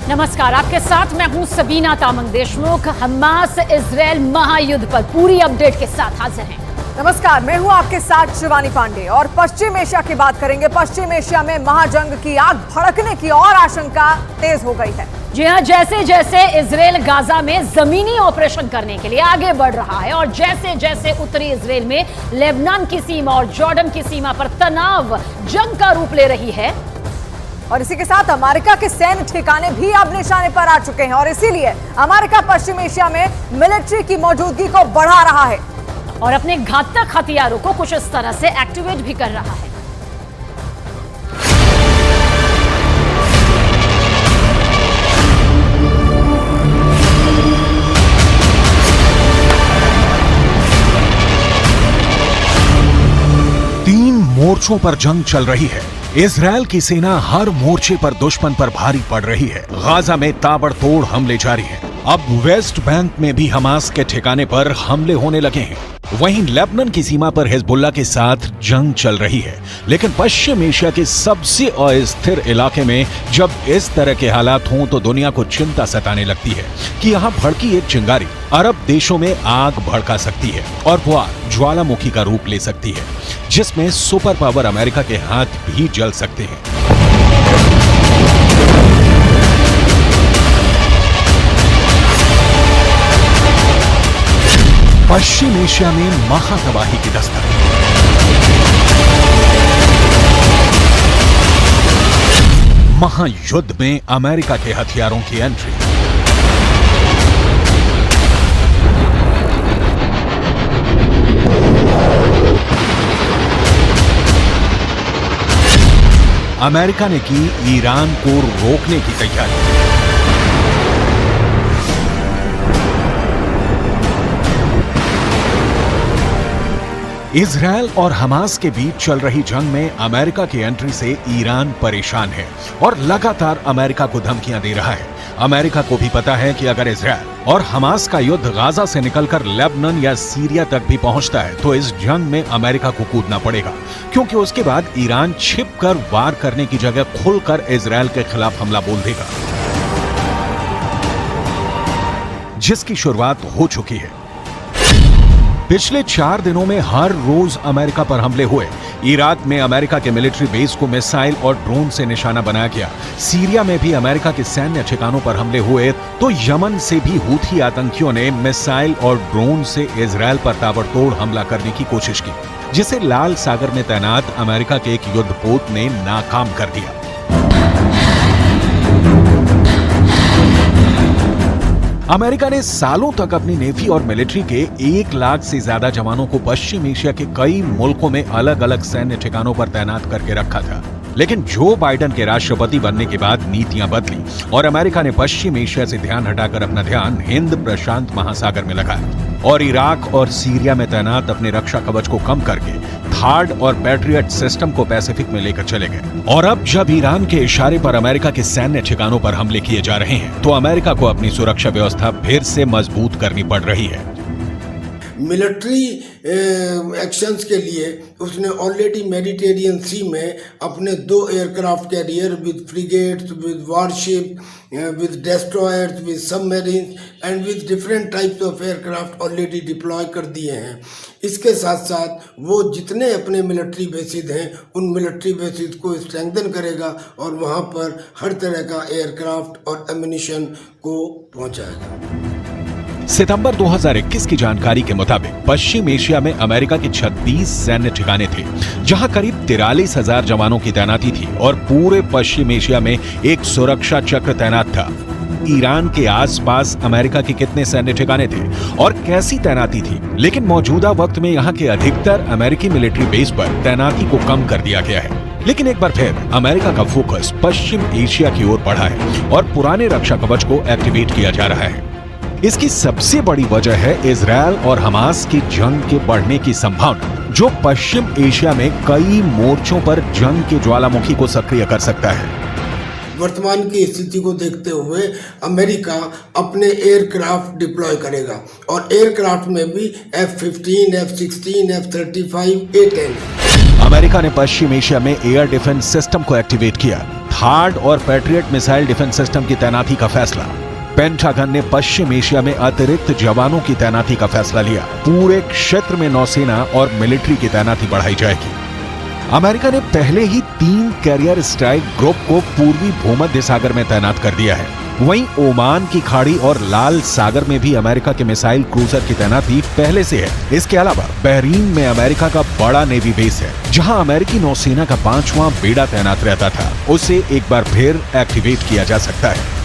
नमस्कार, आपके साथ मैं हूं सबीना तामंग देशमुख। हमास इजरायल महायुद्ध पर पूरी अपडेट के साथ हाजिर हैं। नमस्कार, मैं हूं आपके साथ शिवानी पांडे और पश्चिम एशिया की बात करेंगे। पश्चिम एशिया में महाजंग की आग भड़कने की और आशंका तेज हो गई है। जी हां, जैसे जैसे इजरायल गाजा में जमीनी ऑपरेशन करने के लिए आगे बढ़ रहा है और जैसे जैसे उत्तरी इजरायल में लेबनान की सीमा और जॉर्डन की सीमा पर तनाव जंग का रूप ले रही है, और इसी के साथ अमेरिका के सैन्य ठिकाने भी अब निशाने पर आ चुके हैं और इसीलिए अमेरिका पश्चिम एशिया में मिलिट्री की मौजूदगी को बढ़ा रहा है और अपने घातक हथियारों को कुछ इस तरह से एक्टिवेट भी कर रहा है। तीन मोर्चों पर जंग चल रही है। इजरायल की सेना हर मोर्चे पर दुश्मन पर भारी पड़ रही है। गाजा में ताबड़तोड़ हमले जारी हैं। अब वेस्ट बैंक में भी हमास के ठिकाने पर हमले होने लगे हैं। वहीं लेबनान की सीमा पर हिजबुल्लाह के साथ जंग चल रही है। लेकिन पश्चिम एशिया के सबसे अस्थिर इलाके में जब इस तरह के हालात हों तो दुनिया को चिंता सताने लगती है कि यहाँ भड़की एक चिंगारी अरब देशों में आग भड़का सकती है और वो आग ज्वालामुखी का रूप ले सकती है, जिसमें सुपर पावर अमेरिका के हाथ भी जल सकते हैं। पश्चिम एशिया में महातबाही की दस्तक। महायुद्ध में अमेरिका के हथियारों की एंट्री। अमेरिका ने की ईरान को रोकने की तैयारी। इजरायल और हमास के बीच चल रही जंग में अमेरिका की एंट्री से ईरान परेशान है और लगातार अमेरिका को धमकियां दे रहा है। अमेरिका को भी पता है कि अगर इजरायल और हमास का युद्ध गाजा से निकलकर लेबनान या सीरिया तक भी पहुंचता है तो इस जंग में अमेरिका को कूदना पड़ेगा, क्योंकि उसके बाद ईरान छिपकर वार करने की जगह खुलकर इजरायल के खिलाफ हमला बोल देगा, जिसकी शुरुआत हो चुकी है। पिछले 4 दिनों में हर रोज अमेरिका पर हमले हुए। इराक में अमेरिका के मिलिट्री बेस को मिसाइल और ड्रोन से निशाना बनाया गया। सीरिया में भी अमेरिका के सैन्य ठिकानों पर हमले हुए तो यमन से भी हूथी आतंकियों ने मिसाइल और ड्रोन से इजरायल पर ताबड़तोड़ हमला करने की कोशिश की, जिसे लाल सागर में तैनात अमेरिका के एक युद्धपोत ने नाकाम कर दिया। अमेरिका ने सालों तक अपनी नेवी और मिलिट्री के 1 लाख से ज्यादा जवानों को पश्चिम एशिया के कई मुल्कों में अलग अलग सैन्य ठिकानों पर तैनात करके रखा था। लेकिन जो बाइडेन के राष्ट्रपति बनने के बाद नीतियां बदली और अमेरिका ने पश्चिम एशिया से ध्यान हटाकर अपना ध्यान हिंद प्रशांत महासागर में लगाया और इराक और सीरिया में तैनात अपने रक्षा कवच को कम करके थार्ड और पैट्रियट सिस्टम को पैसिफिक में लेकर चले गए। और अब जब ईरान के इशारे पर अमेरिका के सैन्य ठिकानों पर हमले किए जा रहे हैं तो अमेरिका को अपनी सुरक्षा व्यवस्था फिर से मजबूत करनी पड़ रही है। मिलिट्री एक्शंस के लिए उसने ऑलरेडी मेडिटेरियन सी में अपने 2 aircraft carrier with frigates, with warship, with destroyers, with submarine and with different types of aircraft already deploy कर दिए हैं। इसके साथ साथ वो जितने अपने मिलिट्री बेसिस हैं उन मिलिट्री बेसिस को स्ट्रेंथन करेगा और वहाँ पर हर तरह का एयरक्राफ्ट और एम्यूनिशन को पहुँचाएगा। सितंबर 2021 की जानकारी के मुताबिक पश्चिम एशिया में अमेरिका के 36 सैन्य ठिकाने थे, जहां करीब 43,000 जवानों की तैनाती थी और पूरे पश्चिम एशिया में एक सुरक्षा चक्र तैनात था। ईरान के आसपास अमेरिका के कितने सैन्य ठिकाने थे और कैसी तैनाती थी? लेकिन मौजूदा वक्त में यहाँ के अधिकतर अमेरिकी मिलिट्री बेस पर तैनाती को कम कर दिया गया है। लेकिन एक बार फिर अमेरिका का फोकस पश्चिम एशिया की ओर बढ़ा है और पुराने रक्षा कवच को एक्टिवेट किया जा रहा है। इसकी सबसे बड़ी वजह है इजरायल और हमास की जंग के बढ़ने की संभावना, जो पश्चिम एशिया में कई मोर्चों पर जंग के ज्वालामुखी को सक्रिय कर सकता है। वर्तमान की स्थिति को देखते हुए अमेरिका अपने एयरक्राफ्ट डिप्लॉय करेगा और एयरक्राफ्ट में भी F-15, F-16, F-35, A-10। America ने पश्चिम एशिया में एयर डिफेंस सिस्टम को एक्टिवेट किया। हार्ड और पैट्रियट मिसाइल डिफेंस सिस्टम की तैनाती का फैसला। पेंटागन ने पश्चिम एशिया में अतिरिक्त जवानों की तैनाती का फैसला लिया। पूरे क्षेत्र में नौसेना और मिलिट्री की तैनाती बढ़ाई जाएगी। अमेरिका ने पहले ही 3 कैरियर स्ट्राइक ग्रुप को पूर्वी भूमध्य सागर में तैनात कर दिया है। वहीं ओमान की खाड़ी और लाल सागर में भी अमेरिका के मिसाइल क्रूजर की तैनाती पहले से है। इसके अलावा बहरीन में अमेरिका का बड़ा नेवी बेस है, जहां अमेरिकी नौसेना का 5वां बेड़ा तैनात रहता था। उसे एक बार फिर एक्टिवेट किया जा सकता है।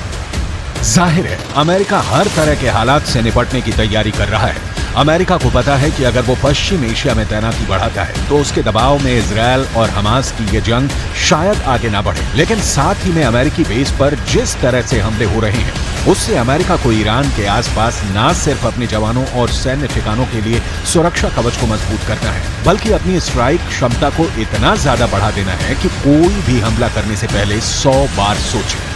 जाहिर है, अमेरिका हर तरह के हालात से निपटने की तैयारी कर रहा है। अमेरिका को पता है कि अगर वो पश्चिम एशिया में तैनाती बढ़ाता है तो उसके दबाव में इजरायल और हमास की ये जंग शायद आगे ना बढ़े। लेकिन साथ ही में अमेरिकी बेस पर जिस तरह से हमले हो रहे हैं, उससे अमेरिका को ईरान के आसपास न सिर्फ अपने जवानों और सैन्य ठिकानों के लिए सुरक्षा कवच को मजबूत करना है, बल्कि अपनी स्ट्राइक क्षमता को इतना ज्यादा बढ़ा देना है कि कोई भी हमला करने से पहले 100 बार सोचे।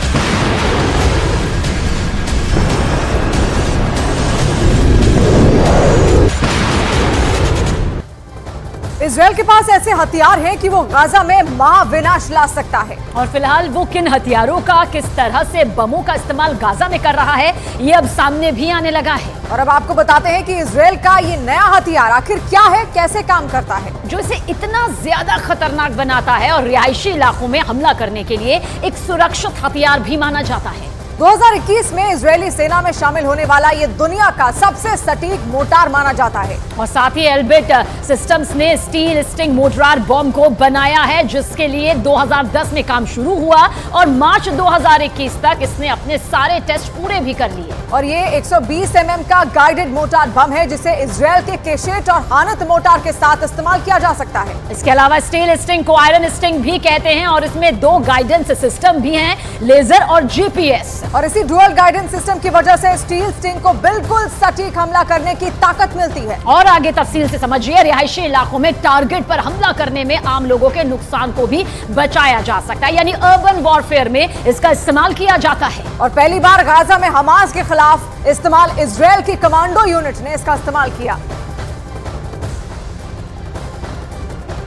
इजरायल के पास ऐसे हथियार हैं कि वो गाजा में महाविनाश ला सकता है। और फिलहाल वो किन हथियारों का, किस तरह से बमों का इस्तेमाल गाजा में कर रहा है, ये अब सामने भी आने लगा है। और अब आपको बताते हैं कि इजरायल का ये नया हथियार आखिर क्या है, कैसे काम करता है, जो इसे इतना ज्यादा खतरनाक बनाता है और रिहायशी इलाकों में हमला करने के लिए एक सुरक्षित हथियार भी माना जाता है। 2021 में इजरायली सेना में शामिल होने वाला ये दुनिया का सबसे सटीक मोर्टार माना जाता है। और साथ ही एल्बिट सिस्टम्स ने स्टील स्टिंग मोर्टार बॉम्ब को बनाया है, जिसके लिए 2010 में काम शुरू हुआ और मार्च 2021 तक इसने अपने सारे टेस्ट पूरे भी कर लिए। और ये 120 mm का गाइडेड मोर्टार बम है, जिसे इजरायल के केशेट और हानत मोर्टार के साथ इस्तेमाल किया जा सकता है। इसके अलावा स्टील स्टिंग को आयरन स्टिंग भी कहते हैं और इसमें 2 गाइडेंस सिस्टम भी हैं, लेजर और जीपीएस। और इसी डुअल गाइडेंस सिस्टम की वजह से स्टील स्टिंग को बिल्कुल सटीक हमला करने की ताकत मिलती है। और आगे तफसील से समझिए, रिहायशी इलाकों में टारगेट पर हमला करने में आम लोगों के नुकसान को भी बचाया जा सकता है, यानी अर्बन वॉरफेयर में इसका इस्तेमाल किया जाता है। और पहली बार गाजा में हमास के खिलाफ इस्तेमाल इजरायल की कमांडो यूनिट ने इसका इस्तेमाल किया।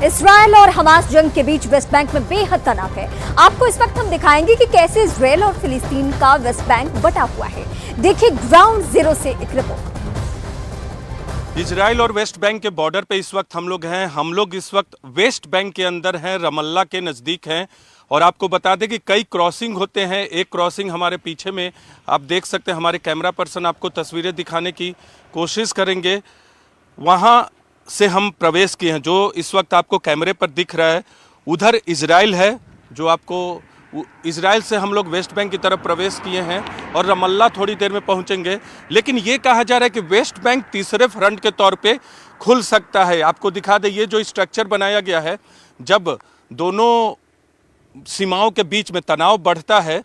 इसराइल और हमास जंग के बीच वेस्ट बैंक में बेहद तनाव है। आपको इस वक्त हम दिखाएंगे कि कैसे इसराइल और फिलिस्तीन का वेस्ट बैंक बटा हुआ है। देखिए ग्राउंड जीरो से एक रिपोर्ट। इजराइल और वेस्ट बैंक के बॉर्डर पे इस वक्त हम लोग हैं। हम लोग इस वक्त वेस्ट बैंक के अंदर हैं, रमल्ला के नज़दीक हैं। और आपको बता दें कि कई क्रॉसिंग होते हैं। एक क्रॉसिंग हमारे पीछे में आप देख सकते हैं, हमारे कैमरा पर्सन आपको तस्वीरें दिखाने की कोशिश करेंगे। वहाँ से हम प्रवेश किए हैं, जो इस वक्त आपको कैमरे पर दिख रहा है। उधर इजराइल है, जो आपको इजराइल से हम लोग वेस्ट बैंक की तरफ प्रवेश किए हैं और रमल्ला थोड़ी देर में पहुंचेंगे। लेकिन ये कहा जा रहा है कि वेस्ट बैंक तीसरे फ्रंट के तौर पे खुल सकता है। आपको दिखा दें, ये जो स्ट्रक्चर बनाया गया है, जब दोनों सीमाओं के बीच में तनाव बढ़ता है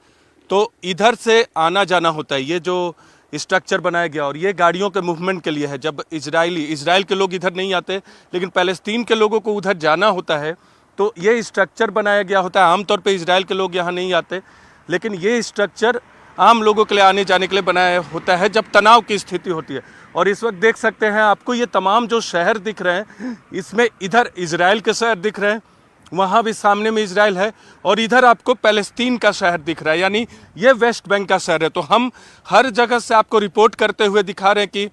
तो इधर से आना जाना होता है। ये जो स्ट्रक्चर बनाया गया, और ये गाड़ियों के मूवमेंट के लिए है। जब इजराइल के लोग इधर नहीं आते, लेकिन पैलेस्तीन के लोगों को उधर जाना होता है, तो ये स्ट्रक्चर बनाया गया होता है। आमतौर पे इजराइल के लोग यहाँ नहीं आते, लेकिन ये स्ट्रक्चर आम लोगों के लिए आने जाने के लिए बनाया होता है जब तनाव की स्थिति होती है। और इस वक्त देख सकते हैं आपको ये तमाम जो शहर दिख रहे हैं, इसमें इधर इजराइल के शहर दिख रहे हैं, वहाँ भी सामने में इजराइल है, और इधर आपको पैलेस्तीन का शहर दिख रहा है, यानी ये वेस्ट बैंक का शहर है। तो हम हर जगह से आपको रिपोर्ट करते हुए दिखा रहे हैं कि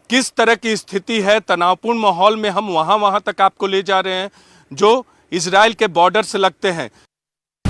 किस तरह की स्थिति है। तनावपूर्ण माहौल में हम वहाँ तक आपको ले जा रहे हैं जो इजराइल के बॉर्डर से लगते हैं।